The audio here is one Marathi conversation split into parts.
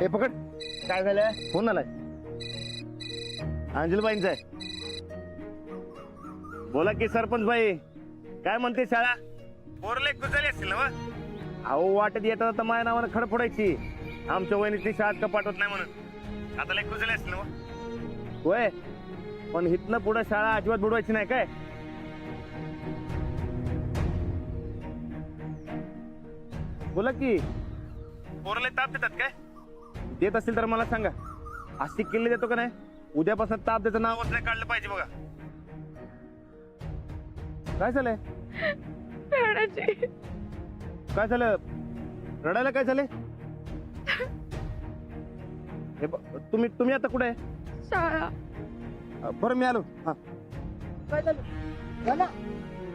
हे पकड. काय झालं? फोन आलाय अंजलीबाईंचा आहे. बोला की सरपंच बाई, काय म्हणते शाळा? पोरले गुजरली असतील ना? अहो वाटत येतात तर माझ्या नावानं खड फोडायची. आमच्या वहिनीची शाळेत का पाठवत नाही म्हणून. आता लय गुजरली असतील ना? होय, पण इथनं पुढे शाळा अजिबात बुडवायची नाही काय? बोला की. पोरले ताप देतात काय? देत असतील तर मला सांगा. अशी किल्ली देतो का नाही? उद्यापासून ताप देतं नावच नाही काढलं पाहिजे बघा. काय झालंय? काय झालं? रडायला काय झालंय? तुम्ही आता कुठे आहे? शाळा. बरं मी आलो. हा. काय झालं राणा?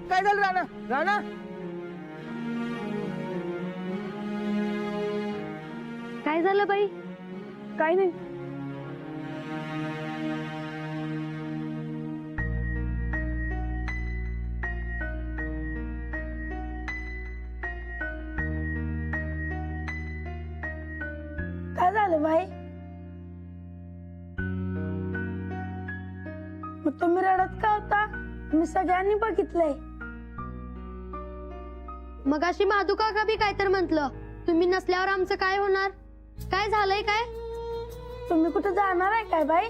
काय झालं राणा? राणा काय झालं बाई? काय नाही. काय झालं बाई? मग तुम्ही रडत का होता? मी सगळ्यांनी बघितलंय. मग अशी माधू काका बी काय तर म्हंटल, तुम्ही नसल्यावर आमचं काय होणार? काय झालंय काय? तुम्ही कुठे जाणार आहे काय बाई?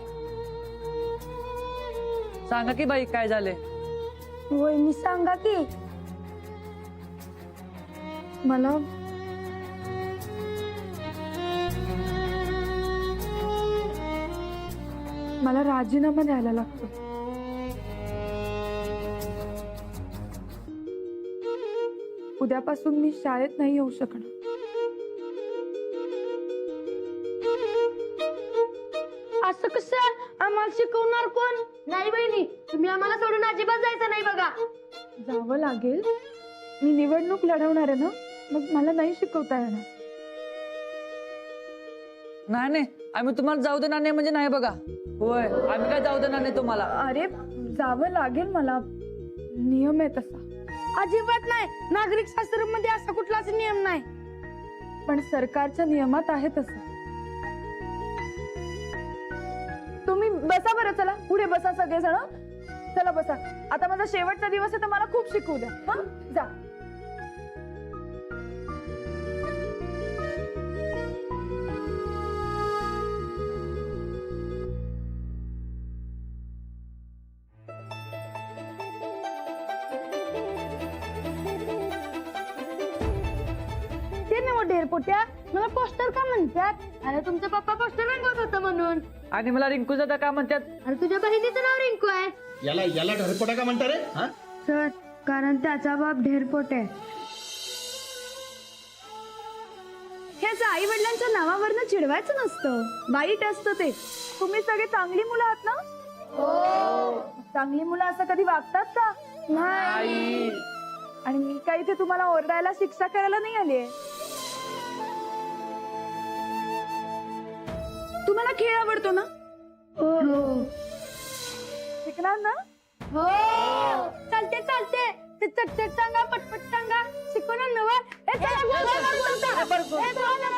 सांगा की बाई काय झाले? वहिनी सांगा की. मला राजीनामा द्यायला लागतो. उद्यापासून मी शाळेत नाही येऊ शकणार. असं कसं? आम्हाला शिकवणार कोण? नाही बहिणी, तुम्ही आम्हाला सोडून अजिबात जायचं नाही बघा. जावं लागेल. मी निवडणूक लढवणार आहे ना, मग मला नाही शिकवता येणार. नाही नाही, आम्ही तुम्हाला जाऊ देणार नाही म्हणजे नाही बघा. होय, आम्ही काय जाऊ देणार नाही तुम्हाला. अरे जावं लागेल मला, नियम आहे तसा. अजिबात नाही. नागरिक शास्त्रामध्ये असा कुठलाच नियम नाही. पण सरकारच्या नियमात आहे तसं. तुम्ही बसा बरं, चला पुढे बसा सगळेजण. चला बसा. आता माझा शेवटचा दिवस आहे तर मला खूप शिकवू द्या. हा जा. ढेरपोट्या, मला पोस्टर का म्हणतात? अरे तुमचा पप्पा पोस्टर रंगवत होता म्हणून. आणि मला रिंकू दादा का म्हणतात? अरे तुझ्या बहिणीचं नाव रिंकू आहे. याला ढरपोटा का म्हणता रे? हा? सर, कारण त्याचा बाप ढेरपोट आहे. हेच आई वडिलांच्या नावावरनं चिडवायचं नसतं, वाईट असतं ते. तुम्ही सगळे चांगली मुलं आहात ना? हो. चांगली मुलं असं कधी वागतात का? नाही. आणि मी काही ते तुम्हाला ओरडायला, शिक्षा करायला नाही आले. तुम्हाला खेळ आवडतो ना? हो. शिकणार ना? हो. चालते चालते. ते चटचट सांगा, पटपट सांगा. शिकवणार नवा. ए चला बोलता. ए बोला.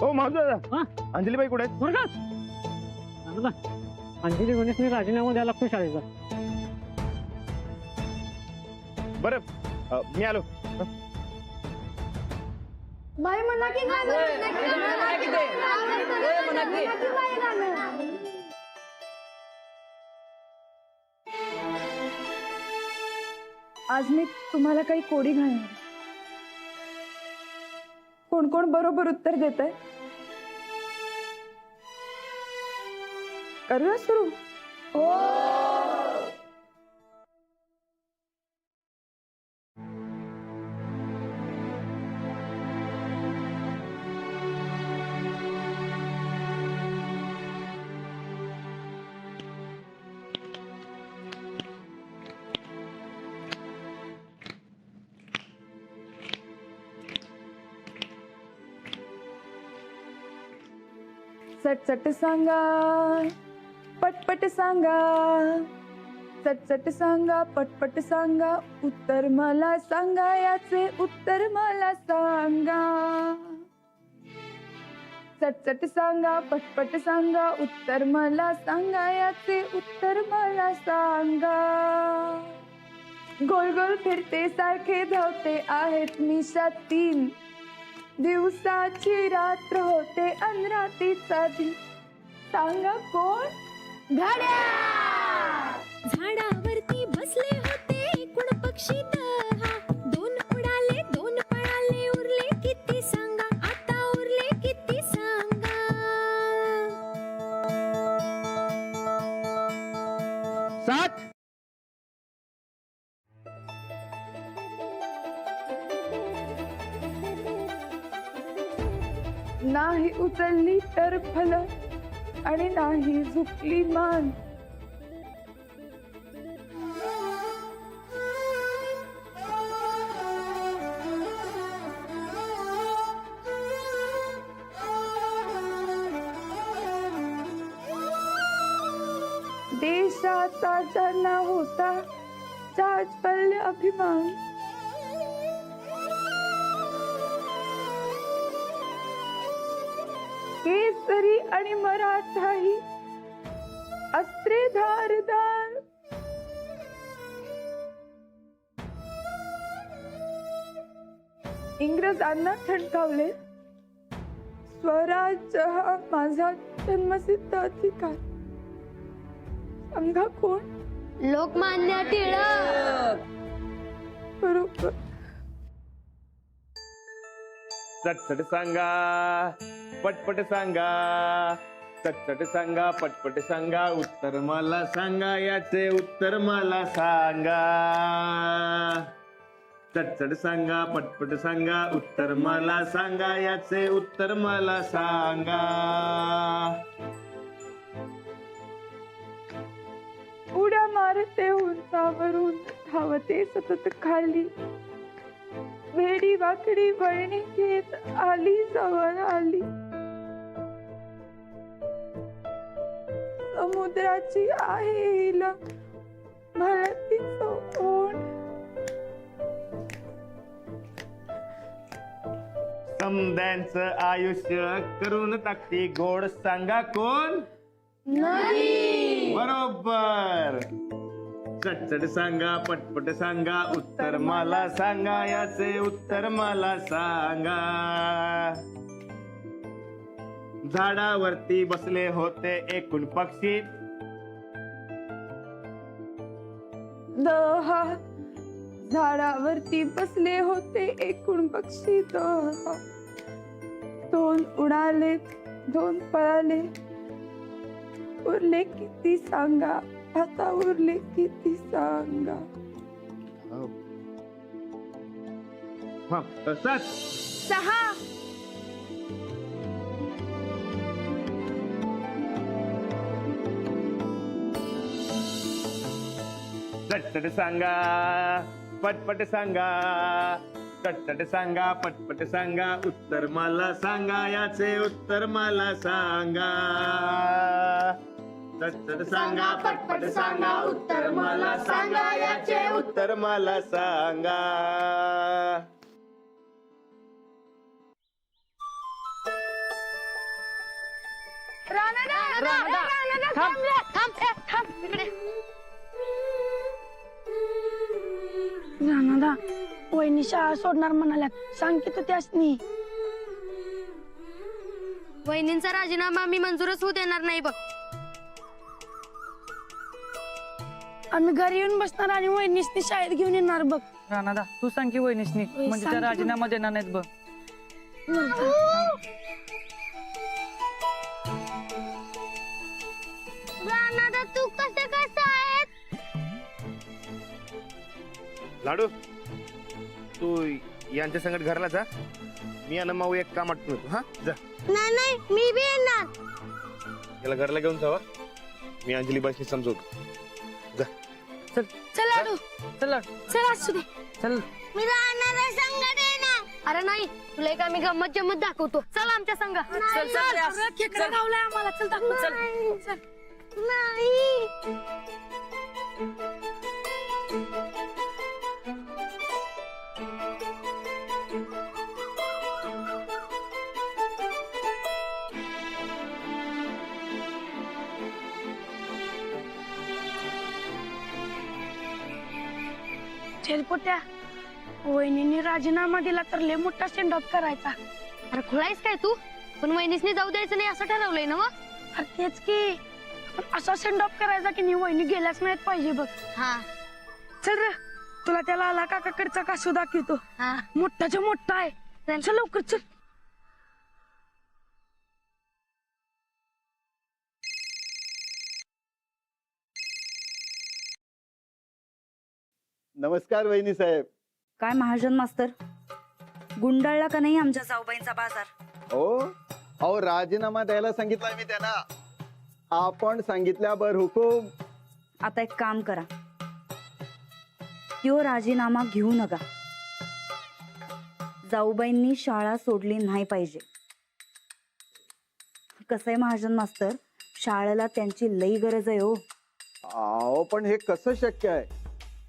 हो माझं दादा. अंजलीबाई कुठे आहेत? अंजली गणेशने राजीनामा द्यायला लागतो शाळेचा. बरं मी आलो. बाई म्हणा की आज मी तुम्हाला काही कोडी घालणार. कोण कोण बरोबर उत्तर देत आहे? करूया सुरू? चटचट सांगा पटपट सांगा चटचट सांगा पटपट सांगा उत्तर मला सांगा याचे उत्तर मला सांगा चटचट सांगा पटपट सांगा उत्तर मला सांगा याचे उत्तर मला सांगा गोल गोल फिरते सारखे धावते आहेत मिशा 3 दिवसाची रात्र होते अन रात्रीचा दिन सांगा कोण घड्याळ झाडावरती बसले होते एकूण पक्षी दहा 2 उडाले 2 पळाले उरले किती सांगा आता उरले किती सांगा सात नाही उचलली तर फल आणि नाही झुकली मान देशाचा ज्यांना होता चाच पल्ले अभिमान केसरी आणि मराठाही अस्त्रे धारदार इंग्रजांना थंडकावले स्वराज्य हा माझा जन्मसिद्ध अधिकार सांगा कोण लोकमान्य टिळक. बरोबर चटचट सांगा पटपट सांगा चटचट सांगा पटपट सांगा उत्तर मला सांगा याचे उत्तर मला सांगा चटचट सांगा पटपट सांगा उत्तर मला सांगा याचे उत्तर मला सांगा उड्या मारते उंचावरून धावते सतत खाली वेडी वाकडी वळणी घेत आली जवळ आली समुद्राची आहे हिला भरतीचं ओढ समद्यांचं आयुष्य करून टाकते गोड सांगा कोण बरोबर चटचट सांगा पटपट सांगा उत्तर मला सांगा याचे उत्तर मला सांगा झाडावरती बसले होते एकूण पक्षी दहा झाडावरती बसले होते एकूण पक्षी 2 उडाले 2 पळाले उरले किती सांगा आता उरले किती सांगा सात 6 चटचट सांगा पटपट सांगा चटचट सांगा पटपट सांगा उत्तर मला सांगा याचे उत्तर मला सांगा चटचट सांगा पटपट सांगा उत्तर मला सांगा याचे उत्तर मला सांगा राणादा वहिनी शाळा सोडणार म्हणाल्यात सांग की तू त्यासनी वहिनींचा राजीनामा मी मंजूरच होऊ देणार नाही बघ. आम्ही घरी येऊन बसणार आणि वहिनीसनी शाळेत घेऊन येणार बघ. राणादा तू सांग की वहिनीसनी म्हणजे त्या सांग की राजीनामा देणार नाहीत बघ. राणादा तू कसं कसं आहेत लाडू तू यांच्या संगत घरला जा मी आणि माऊ एक काम आटून येतो हा जा नाही मी बी येणार. याला घरला घेऊन जावा मी अंजली बाईशी समजवतो जा चल लाडू चल चल असू दे चल मी राहणार संगत येणार. अरे नाही तुला एक आम्ही गंमत जम्मत दाखवतो चल आमच्या संग चल चल यास. खेकडा गावलाय आम्हाला चल दाखव चल नाही छेलपोट्या वहिनीने राजीनामा दिला तर लय मोठा सेंड ऑफ करायचा. अरे खुळायस काय तू पण वहिनीसने जाऊ द्यायचं नाही असं ठरवलंय ना मग अरे तेच की पण असा सेंड ऑफ करायचा की नाही वहिनी गेल्याच नाहीत पाहिजे बघ. हा चल रे तुला त्याला आला काकाकडचा कासू दाखवतो. हा मोठाच्या मोठा आहे. चल लवकर चल. नमस्कार वहिनी साहेब. काय महाजन मास्तर गुंडाळला का नाही आमच्या जाऊबाईंचा बाजार? हो अहो राजीनामा द्यायला सांगितलाय मी त्यांना. आपण सांगितल्यावर हुकूम. आता एक काम करा, त्यो राजीनामा घेऊ नका. जाऊबाईंनी शाळा सोडली नाही पाहिजे. कसंय महाजन मास्तर, शाळेला त्यांची लई गरज आहे हो. अहो पण हे कसं शक्य आहे?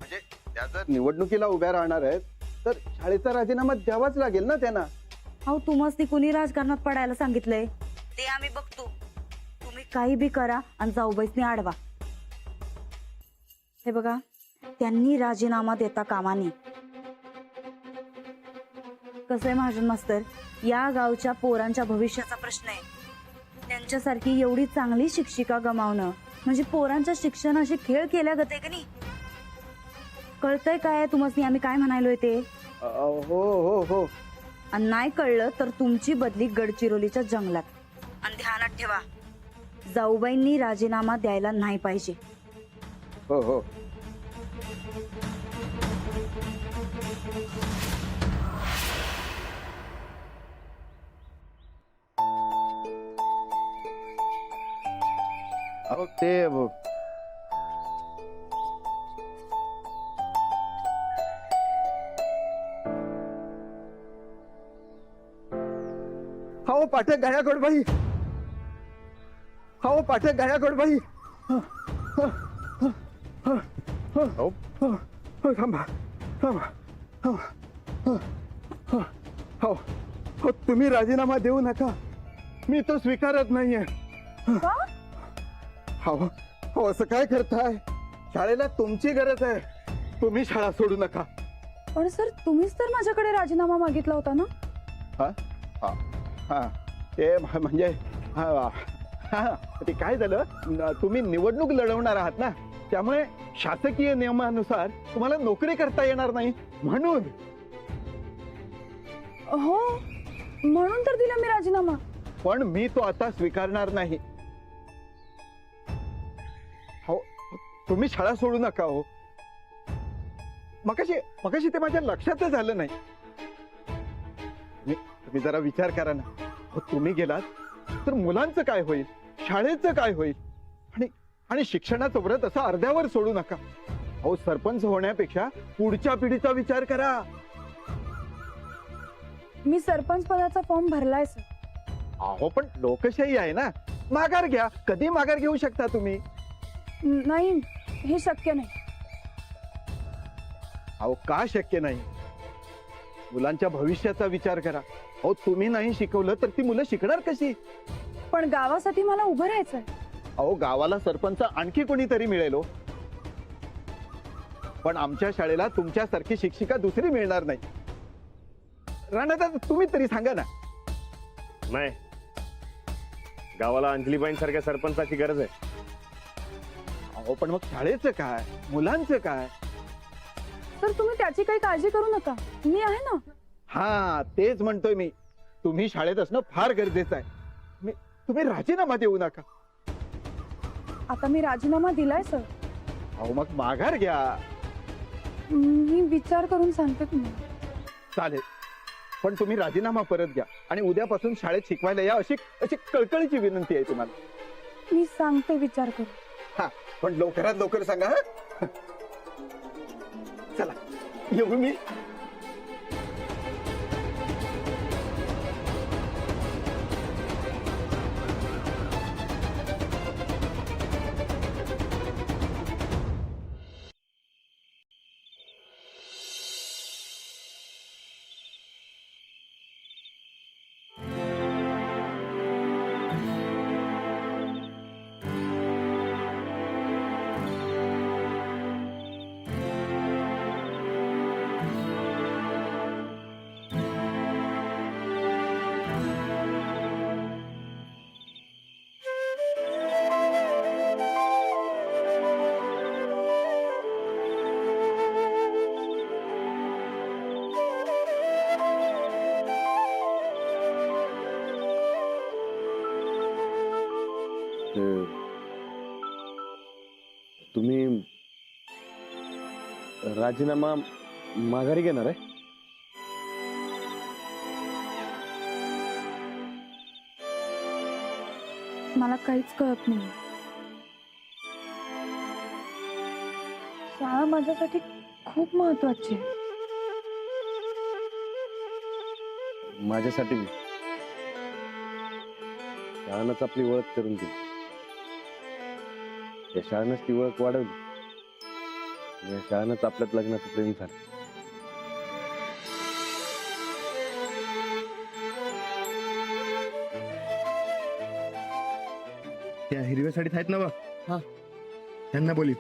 म्हणजे त्या जर निवडणुकीला उभ्या राहणार आहेत तर शाळेचा राजीनामा द्यावाच लागेल ना त्यांना. अहो तुम्हाला ती कुणी राजकारणात पडायला सांगितलंय? ते आम्ही बघतो. तुम्ही काही बी करा आणि जाऊबाईसनी आडवा. हे बघा, त्यांनी राजीनामा देता कामा नये. कसं आहे महाजन मास्तर, या गावच्या पोरांच्या भविष्याचा प्रश्न आहे. त्यांच्यासारखी एवढी चांगली शिक्षिका गमावणं म्हणजे पोरांच्या शिक्षणाशी खेळ केल्या गत आहे का नाही? कळतंय काय तुम्हाला आम्ही काय म्हणालोय ते? हो हो हो. आणि नाही कळलं तर तुमची बदली गडचिरोलीच्या जंगलात. आणि ध्यानात ठेवा, जाऊबाईंनी राजीनामा द्यायला नाही पाहिजे. हो हो. अहो ते हो पाठक गायाकोड बाई. हो पाठक गायाकोड बाई. हो थांबा थांबा. हो हो तुम्ही राजीनामा देऊ नका. मी तो स्वीकारत नाहीये. हो हो असं काय करताय? शाळेला तुमची गरज आहे. तुम्ही शाळा सोडू नका. पण सर, तुम्हीच तर माझ्याकडे राजीनामा मागितला होता ना? हा हा हा ते म्हणजे हा हा ते काय झालं, तुम्ही निवडणूक लढवणार आहात ना, त्यामुळे शासकीय नियमानुसार तुम्हाला नोकरी करता येणार नाही म्हणून. हो, म्हणून तर दिला मी राजीनामा. पण मी तो आता स्वीकारणार नाही. हो तुम्ही शाळा सोडू नका. हो मगाशी ते माझ्या लक्षातच आलं नाही. तुम्ही जरा विचार करा ना. हो तुम्ही गेलात तर मुलांचं काय होईल, शाळेचं काय होईल, आणि शिक्षणाचं व्रत असं अर्ध्यावर सोडू नका. अहो सरपंच होण्यापेक्षा पुढच्या पिढीचा विचार करा. मी सरपंच पदाचा फॉर्म भरलाय सर. अहो पण लोकशाही आहे ना, माघार घ्या. कधी माघार घेऊ शकता तुम्ही. नाही, हे शक्य नाही. अहो का शक्य नाही? मुलांच्या भविष्याचा विचार करा. अहो तुम्ही नाही शिकवलं तर ती मुलं शिकणार कशी? पण गावासाठी मला उभं राहायचंय. अहो गावाला सरपंच आणखी कोणीतरी मिळेल. पण आमच्या शाळेला तुमच्यासारखी शिक्षिका दुसरी मिळणार नाही. राणादा तुम्ही तरी सांगा ना. नाही, गावाला अंजलीबाईंसारख्या सरपंचाची गरज आहे. अहो पण मग शाळेचं काय, मुलांचं काय? तर तुम्ही त्याची काही काळजी करू नका, मी आहे ना. हा तेच म्हणतोय मी. तुम्ही शाळेत असणं फार गरजेचं आहे. तुम्ही राजीनामा देऊ नका. आता मी राजीनामा दिलाय सर. अहो मग माघार घ्या. मी विचार करून सांगते तुम्हाला. चालेल, पण तुम्ही राजीनामा परत घ्या आणि उद्यापासून शाळेत शिकवायला या अशी कळकळीची विनंती आहे तुम्हाला. मी सांगते विचार करून. हा पण लवकरात लवकर सांगा. हा चला येऊ मी. तुम्ही राजीनामा माघारी घेणार आहे? मला काहीच कळत नाही. शाळा माझ्यासाठी खूप महत्वाची आहे. माझ्यासाठी मी शाळानंच आपली ओळख करून दिली. या शाळानंच ती ओळख वाढवली. या शाळानंच आपल्यात लग्नाचं प्रेम झालं. त्या हिरव्या साडीत आहेत ना बा? हा. त्यांना बोली.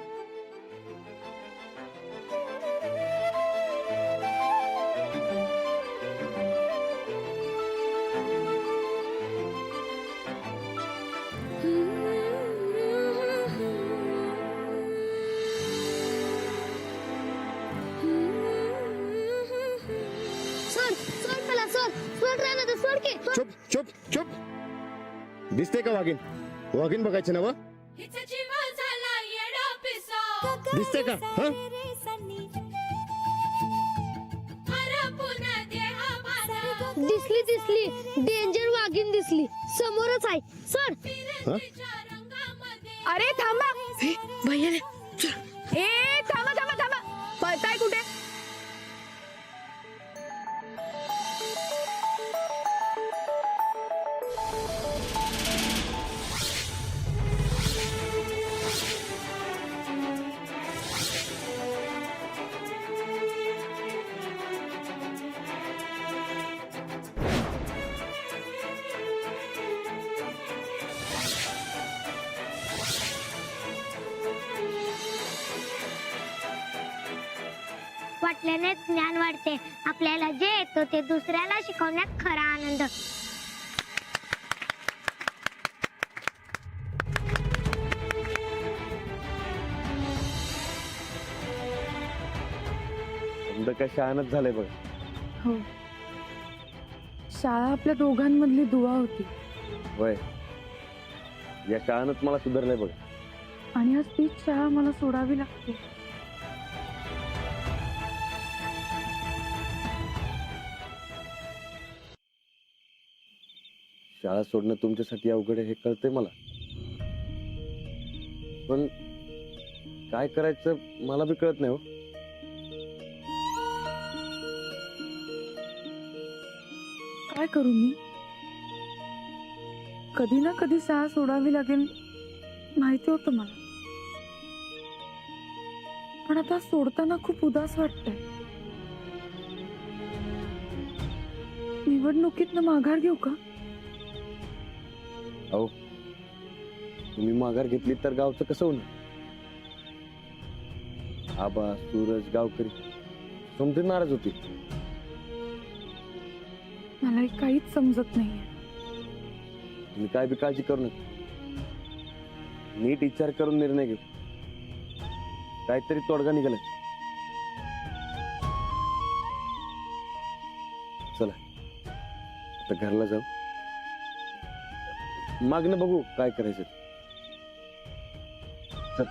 सोड सोड मला सोड सोड राहणार सोड की चुप चुप चुप. दिसते का वाघीन? वाघीन बघायचे ना वा? दिसते का? हा? दिसली दिसली डेंजर वाघीण दिसली समोरच आहे सोड. हा? अरे थांबा भैया ए थांबा थांबा थांबा पळताय कुठे? वाटल्याने ज्ञान वाढते. आपल्याला जे येतं ते दुसऱ्याला शिकवण्यात खरा आनंद. समजा काय शहाणच झालंय बघ. हो, शाळा आपल्या दोघांमधली दुवा होती होय, या शाळानंच मला सुधारलंय बघ. आणि आज तीच शाळा मला सोडावी लागते. शाळा सोडणं तुमच्यासाठी अवघड आहे हे कळतंय मला, पण काय करायचं मला बी कळत नाही हो. काय करू मी? कधी ना कधी शाळा सोडावी लागेल माहिती होतं मला, पण आता सोडताना खूप उदास वाटतंय. निवडणुकीतनं माघार घेऊ का? अहो, तुम्ही माघार घेतली तर गावचं कसं होणार? आबा, सूरज, गावकरी समजे नाराज होते. मला काहीच समजत नाहीये. तुम्ही काय बी काळजी करू नका, नीट विचार करून निर्णय घेऊ. काहीतरी तोडगा निघाला. चला आता घरला जाऊ, मागणं बघू काय करायचं. चल.